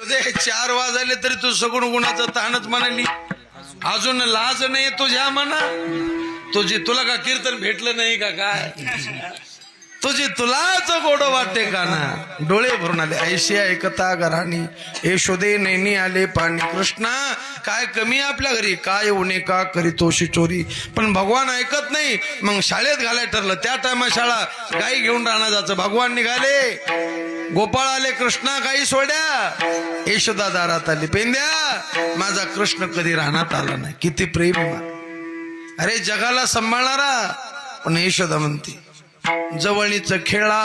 4 वाजले तरी तू सगुण गुणाचं ताणच म्हणाली. अजून लाज नाही तुझ्या मना. तुझी तुला का कीर्तन भेटलं नाही का काय? तुझी तुलाच गोड वाटते का ना. डोळे भरून आले ऐशी ऐकता घराणी यशोदे नैनी आले पाणी. कृष्णा काय कमी आपल्या घरी काय उणे का करीतोशी चोरी. पण भगवान ऐकत नाही. मग शाळेत घालाय ठरलं. त्या टायमा शाळा गाई घेऊन राहणार जायचं. भगवान निघाले. गोपाळ आले. कृष्णा गाई सोड्या. यशोदा दारात आली. पेंद्या माझा कृष्ण कधी राहण्यात आला नाही. किती प्रेम. अरे जगाला सांभाळणारा. पण यशोदा म्हणते जवळीच खेळा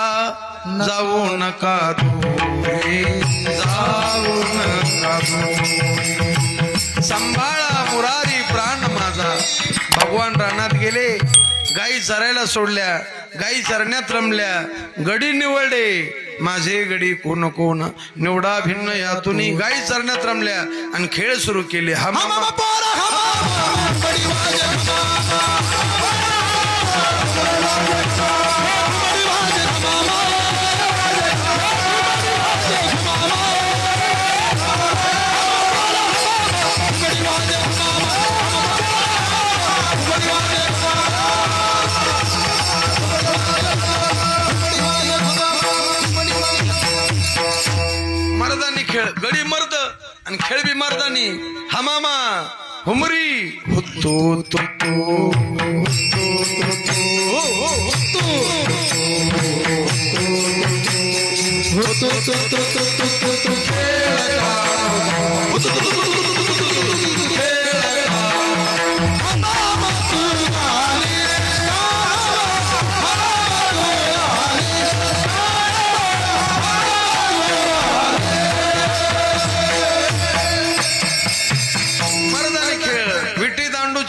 जाऊ नका दूरे जाऊ नका दूरे. सांभाळा मुरारी प्राण माझा. भगवान रानात गेले. गाई चरायला सोडल्या. गाई चरण्यात रमल्या. गडी निवडले. माझे गडी कोण कोण निवडा भिन्न यातून गाई चरण्यात रमल्या आणि खेळ सुरू केले. हा मर्दानी खेळ. गडी मर्द आणि खेळ बी मर्दानी. हमामा हुमरी हुतो तो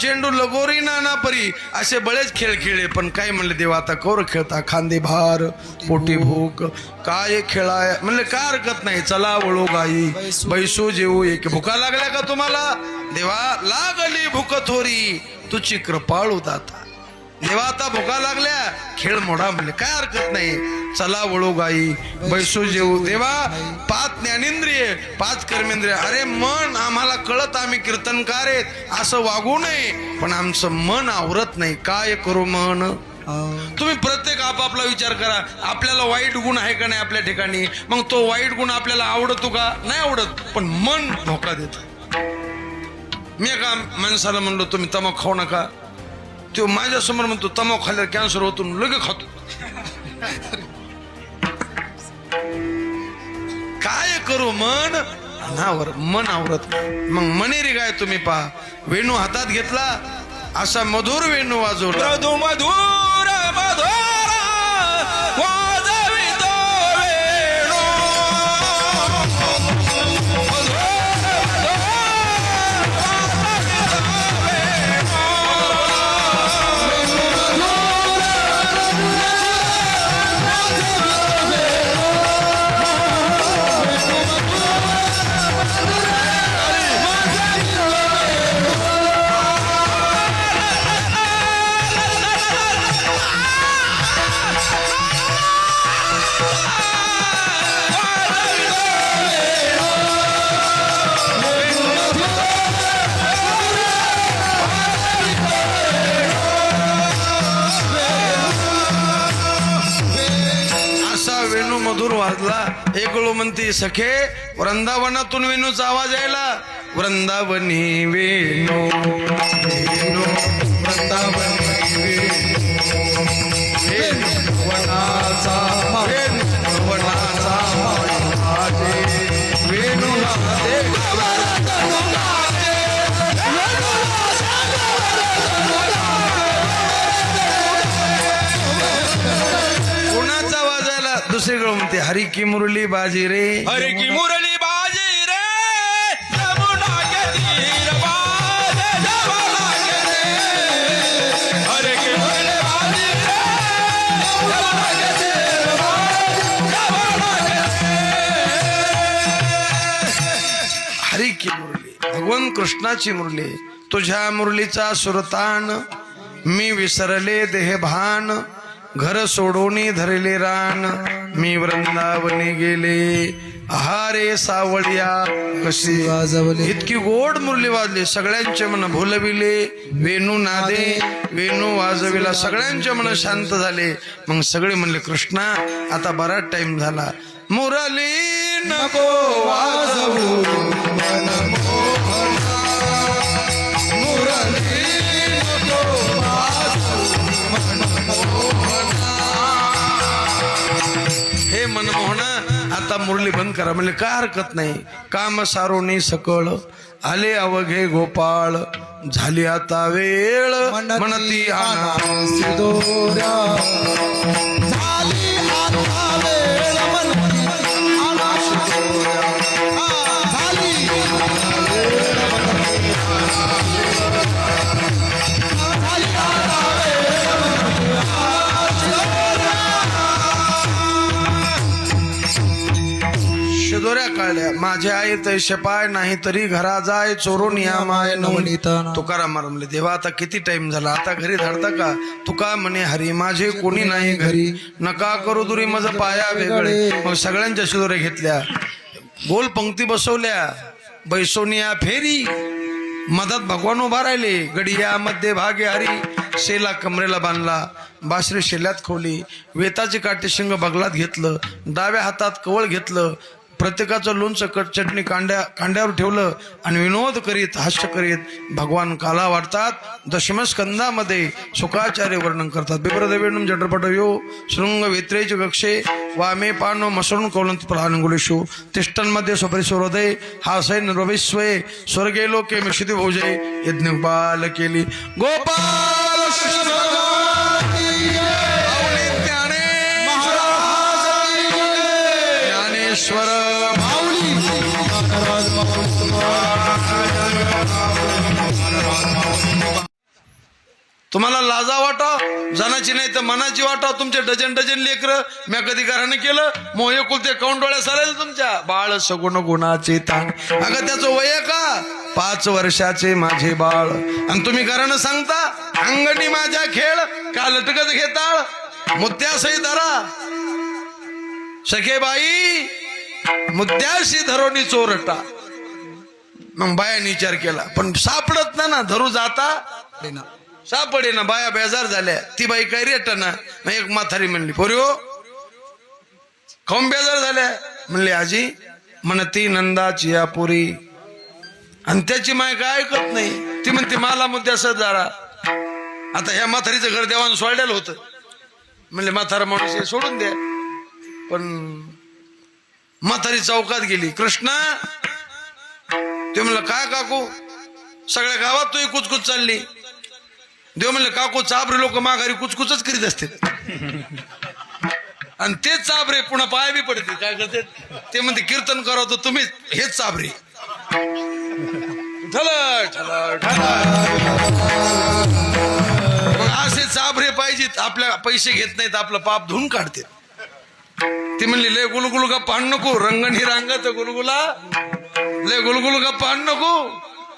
चेंडू लगोरी नाना परी असे बरेच खेळ खेळले. पण काय म्हणले देवा आता कवर खेळता. खांदे भार पोटी भूक काय खेळाय म्हणले काय हरकत नाही. चला वळू गाई बैसू जेऊ एक. भुका लागल्या का तुम्हाला? देवा लागली भूक थोरी तुझी कृपाळू दाता. देवा आता भुका लागल्या खेळ मोडा म्हणले काय हरकत नाही. चला वळू गाई बैसू जेऊ. देवा 5 ज्ञानेंद्रिय 5 कर्मेंद्रिय. अरे मन आम्हाला कळत आम्ही कीर्तनकार आहेत असं वागू नये. पण आमचं मन आवरत नाही. काय करू मन? तुम्ही प्रत्येक आपापला विचार करा. आपल्याला वाईट गुण आहे का नाही आपल्या ठिकाणी. मग तो वाईट गुण आपल्याला आवडतो का? नाही आवडत. पण मन धोका देत. मी एका माणसाला म्हणलो तुम्ही तमाखू खाऊ नका. तो माझ्या समोर म्हणतो तमाखू खाल्ल्यावर कॅन्सर होतो. लगे खातो. काय करू? मन मन आवरत. मग मनेरी गाय तुम्ही पहा. वेणू हातात घेतला असा मधुर वेणू वाजवला. मधुर मधुर वाजवितो वेणू. मधुर वाजला. एक वेळ म्हणते सखे वृंदावनातून वेणूचा आवाज यायला. वृंदावनी वेणू वेणू वृंदावनी वेणू वनाचा वनाचा वेणू दुसरीकडे म्हणते हरी की मुरली बाजी रे. हरी की मुरली बाजी रे. यमुना के तीर बाजे जमुना के तीर. हरी की मुरली बाजी रे. यमुना के तीर बाजे जमुना के तीर. हरी की मुरली भगवान कृष्णाची मुरली. तुझ्या मुरलीचा सुरतान मी विसरले देहभान. घर सोडोनी धरले रान. मी वृंदावनी गेले आहारे सावळ्या कशी वाजवले इतकी गोड मुरली वाजली सगळ्यांचे मन भुलविले वेणू नादे वेणू वाजविला सगळ्यांचे मन शांत झाले मग सगळे म्हणले कृष्णा आता बराच टाइम झाला मुरली नको वाजवू मनमोहना मुरली नको वाजवू मनमोहना हे मनमोहना आता मुरली बंद करा म्हणजे काय हरकत नाही काम सारोनी सकळ आले अवघे गोपाळ झाली आता वेळ म्हणती आना सिदोऱ्या झाली आता वेळ म्हणती आना सिदोऱ्या झाली शिदोऱ्या काढल्या माझ्या आई तैसे पाय नाही तरी घरा जाय चोरून या माय नवनीताना. तुकाराम म्हणले देवा आता किती टाइम झाला आता घरी धाडता का तुका म्हणे हरी माझे कोणी नाही घरी नका करू दुरी मज पाया वेगळे मग सगळ्यांच्या शिदोऱ्या घेतल्या गोल पंक्ती बसवल्या बैसोनिया फेरी मधात भगवान उभा राहिले गडिया मध्ये भागे हरी शेला कमरेला बांधला बासरी शेल्यात खोली वेताची काठी शिंग बगलात घेतलं डाव्या हातात कवळ घेतलं प्रत्येकाचं लोणचं चटणी कांड्यावर ठेवलं आणि विनोद करीत हास्य करीत भगवान काला वाटतात दशमस्कंदामध्ये शुकाचार्य वर्णन करतात बिब्रदेवेणुम जडपटयो शृंग वेत्रेच गक्षे वामे पानो मसरून कौलंत प्राणगुलेशु तिष्ठन्मध्ये स्वपरिसुहृदय हासय निर्विस्वये स्वर्गे लोके मिषिति भोजे यज्ञपाल केली गोपाल कृष्ण ज्ञानेश्वर तुम्हाला लाजा वाटा जनाची नाही तर मनाची वाटा तुमचे डझन डझन लेकर मी कधी घराने केलं मोहे कुलते कौन डोळ्या सरेल तुमच्या बाळ सगुण गुणाचे ताण अगं त्याचं वय का 5 वर्षाचे माझे बाळ आणि तुम्ही घरानं सांगता अंगणी माझ्या खेळ का लटकत घेताळ मुद्द्यासही धरा सखे बाई मुद्द्याशी धरोनी चोरटा मग बायाने विचार केला पण सापडत ना धरू जाता सापडे ना बाया बेजार झाल्या ती बाई काय रेटना मग एक म्हातारी म्हणली पोरी खाऊन बेजार झाल्या म्हणली आजी म्हणती नंदाची या पुरी आणि त्याची माय काय ऐकत नाही ती म्हणते मला मुद्द्यास जरा आता ह्या म्हातारीचं घर देवान सोडलेलं होतं म्हणले म्हातारा माणूस हे सोडून द्या पण म्हातारी चौकात गेली कृष्णा ते म्हणलं काय काकू सगळ्या गावात तू कुचकुच चालली देव म्हणलं काकू चाबरे लोक माघारी कुचकुचच करीत असते आणि तेच चाबरे पुन्हा पाय बी पडते काय करते ते म्हणते कीर्तन करावं तर तुम्ही हेच चाबरे असे चाबरे पाहिजेत आपल्या पैसे घेत नाहीत आपलं पाप धुवून काढते ती म्हणली लय गुलगुल गप्पा आण नको रंगणी रांगत गुलगुला लय गुलगुल गप्पा आण नको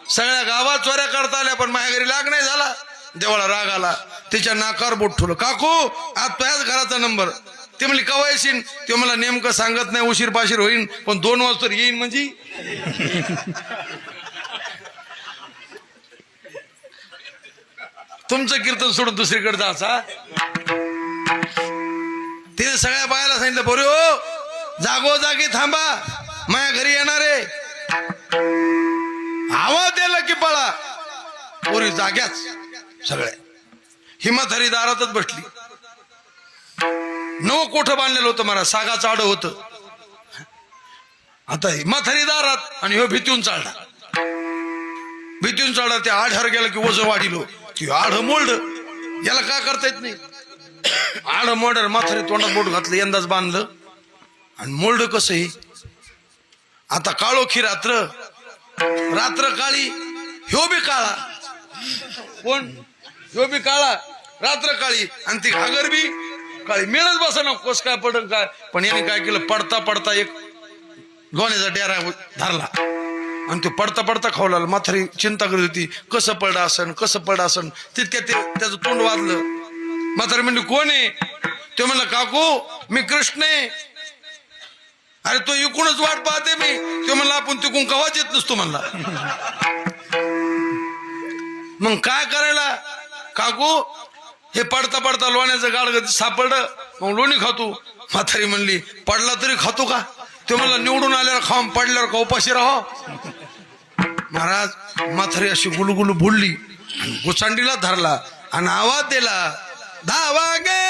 सगळ्या गावात चोऱ्या करता आल्या पण माझ्या घरी लाग नाही झाला देवाला राग आला तिच्या नाकावर बोट ठेवलं काकू आज तुझ्याच घराचा नंबर ते म्हणली कवा येशील ते मला नेमकं सांगत नाही उशीर पाशीर होईन पण 2 वाजता येईन म्हणजे तुमचं कीर्तन सोडून दुसरीकडे जायचा तिने सगळ्या बायाला सांगितलं बोरे हो जागोजागी थांबा माझ्या घरी येणारे आवाज द्यायला की पळा पोरी जाग्याच सगळ्या हिम्मतहरी दारातच बसली 9 कोठं बांधलेलं होतं मला सागाचं आडं होतं आता हिम्मतहरी दारात आणि ह्यो भीतीहून चढला ते आढर गेला की वजन वाढिलो ती आढ मोल्ड याला काय करता येत नाही आढ मोल्डर म्हातारी तोंडात बोट घातलं यंदाच बांधलं आणि मोल्ड कसं आता काळोखी रात्र काळी ह्यो बी काळा कोण ह्यो बी काळा रात्र काळी आणि ती घागर बी काळी मिळत बसा ना कोस काय पडन काय पण याने काय केलं पडता पडता एक गोण्याचा डेरा धरला आणि तो पडता पडता खावला म्हातारी चिंता करत होती कसं पडलं असन तितक्या ते त्याचं तोंड वाजलं म्हातारी म्हणली कोण आहे तो म्हणला काकू मी कृष्ण आहे. अरे तो इकूनच वाट पाहते मी. तो म्हणला आपण तिकून कवाच येत नसतो म्हणला. मग काय करायला काकू हे पडता पडता लोण्याचं गाड सापडलं. मग लोणी खातो. म्हातारी म्हणली पडला तरी खातो का. तो म्हणला निवडून आल्यावर खाऊन पडल्यावर का उपाशी राहो. महाराज म्हातारी अशी गुलगुलू बोलली, गुचांडीला धरला आणि आवाज दिला धावा गे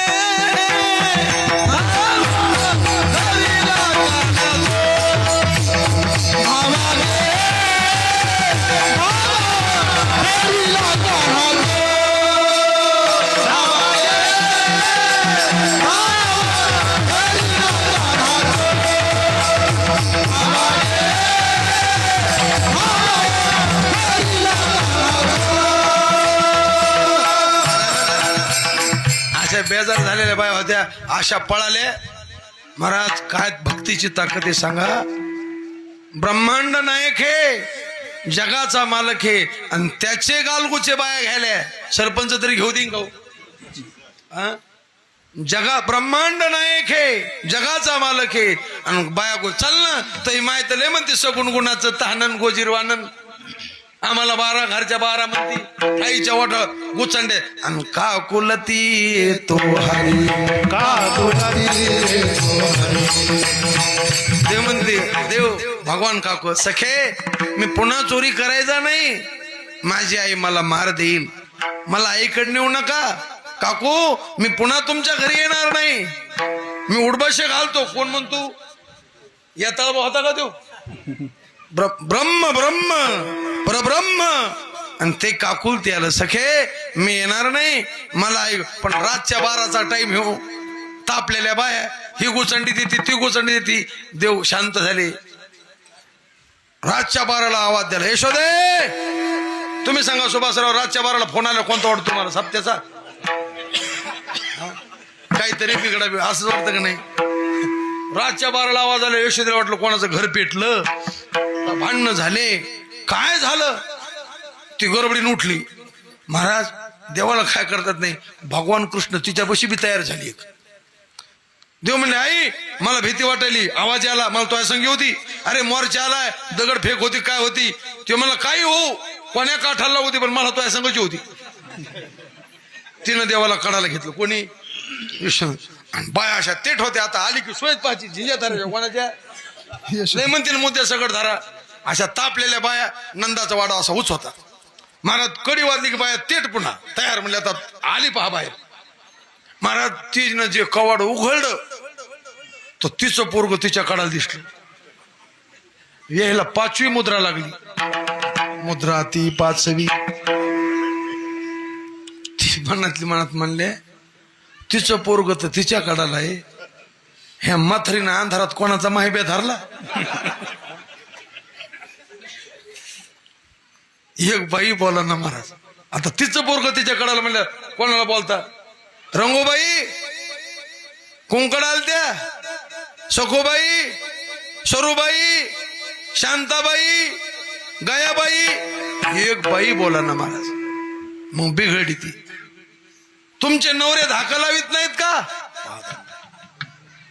बेजार झालेल्या बाया होत्या. अशा पळाले. महाराज काय भक्तीची ताकद आहे सांगा. ब्रह्मांड नायक हे, जगाचा मालक हे, आणि त्याचे गालगुचे बाया घ्यायला सरपंच तरी घेऊ देईन का. जगा ब्रह्मांड नायक हे, जगाचा मालक हे, आणि बाया गो चल ना तरी माहित लय म्हणते सगुण गुणाचं तहानन गोजीरवानन. आम्हाला 12 घरच्या 12 म्हणती आईच्या वाट गुचंडे आणि का कुलती तो हरी देव म्हणते देव भगवान काकू सखे मी पुन्हा चोरी करायचा नाही. माझी आई मला मार देईल. मला आईकडे नेऊ नका काकू. मी पुन्हा तुमच्या घरी येणार नाही. मी उडबशे घालतो. कोण म्हणतो येता होता का तो ब्रह्म ब्रह्म परब्रह्म. आणि ते काकुल ते आलं सखे मी येणार नाही. मला पण रातच्या 12चा टाइम हो. तापलेल्या बाया ही गुचंडी देते ती गुचंडी देते. देव शांत झाले. रातच्या 12ला आवाज द्याला यशोदे तुम्ही सांगा सुभाषराव रातच्या 12ला फोन आला कोणता वाटतो तुम्हाला सप्त्याचा काहीतरी बिघडा असंच वाटतं का नाही. रातच्या 12ला आवाज आला. यशोदेला वाटलं कोणाचं घर पेटलं भांडणं झाले. काय झालं ती गडबडीने उठली. महाराज देवाला काय करतात नाही. भगवान कृष्ण तिच्यापाशी बी तयार झाली. देव म्हणले आई मला भीती वाटायली. आवाज आला. मला तो संगी होती. अरे मोर्चा आलाय. दगड फेक होती काय होती. ते मला काही हो कोण्या काठाला होती पण मला तो संघची होती. तिनं देवाला कडाला घेतलं. कोणी विष्णू. आणि बाया अशा तेट होते. आता आली की सोयच पाहायची झिंजा धरायच्या कोणाच्या नाही म्हणतील मुद्द्या सगळ धरा. अशा तापलेल्या बाया. नंदाचा वाडा असा उच होता. महाराज कडी वाजली की बाया तेट पुन्हा तयार म्हणले आता आली पहा बाहेर. महाराज तिनं जे कवाड उघडलं तर तिचं पोरग तिच्या कडाला दिसलं. यायला 5वी मुद्रा लागली. मुद्रा ती 5वी. ती मनात म्हणले तिचं पोरग तर तिच्या कडाला आहे. ह्या म्हातारीनं अंधारात कोणाचा माहिब्या धरला. एक बाई बोला ना महाराज. आता तिचं पोरग तिच्या कडाला म्हणलं कोणाला बोलता. रंगोबाई कुंकड आलत्या. सखोबाई सरूबाई शांताबाई गयाबाई. एक बाई बोला ना महाराज. मग बिघडली ती. तुमचे नवरे धाका लावित नाहीत का.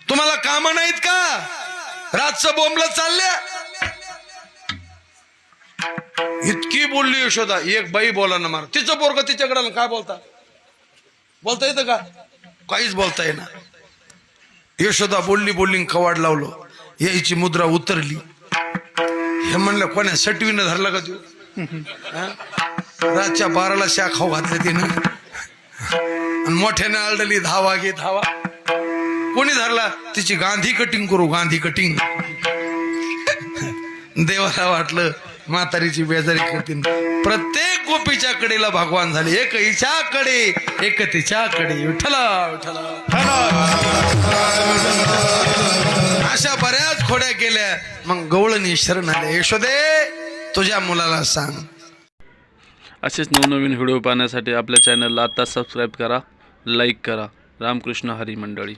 तुम्हाला काम नाहीत का. रातचं बोंबलं चालल्या. इतकी बोलली यशोदा. एक बाई बोला ना मार. तिचं पोरग तिच्याकडे काय बोलता येतं का. काहीच बोलता येणार. यशोदा बोलली कवाड लावलं. यायची मुद्रा उतरली. हे म्हणलं कोण्या सटवीनं धरला का तू. रातच्या 12ला शा खाऊ घातले तिनं आणि मोठ्याने आलडली धावा घे धावा. कोणी धरला. तिची गांधी कटिंग करू गांधी कटिंग. देवाला वाटलं म्हातारीची बेजारी करतील. प्रत्येक गोपीच्या कडेला भगवान झाले. एक हिच्या कडे एक तिच्या कडे. विठ्ठला विठ्ठला. अशा बऱ्याच खोड्या केल्या. मग गवळणी शरण आले. यशोदे तुझ्या मुलाला सांग. असेच नवनवीन व्हिडिओ पाहण्यासाठी आपल्या चॅनलला आता सबस्क्राईब करा, लाईक करा. रामकृष्ण हरी मंडळी.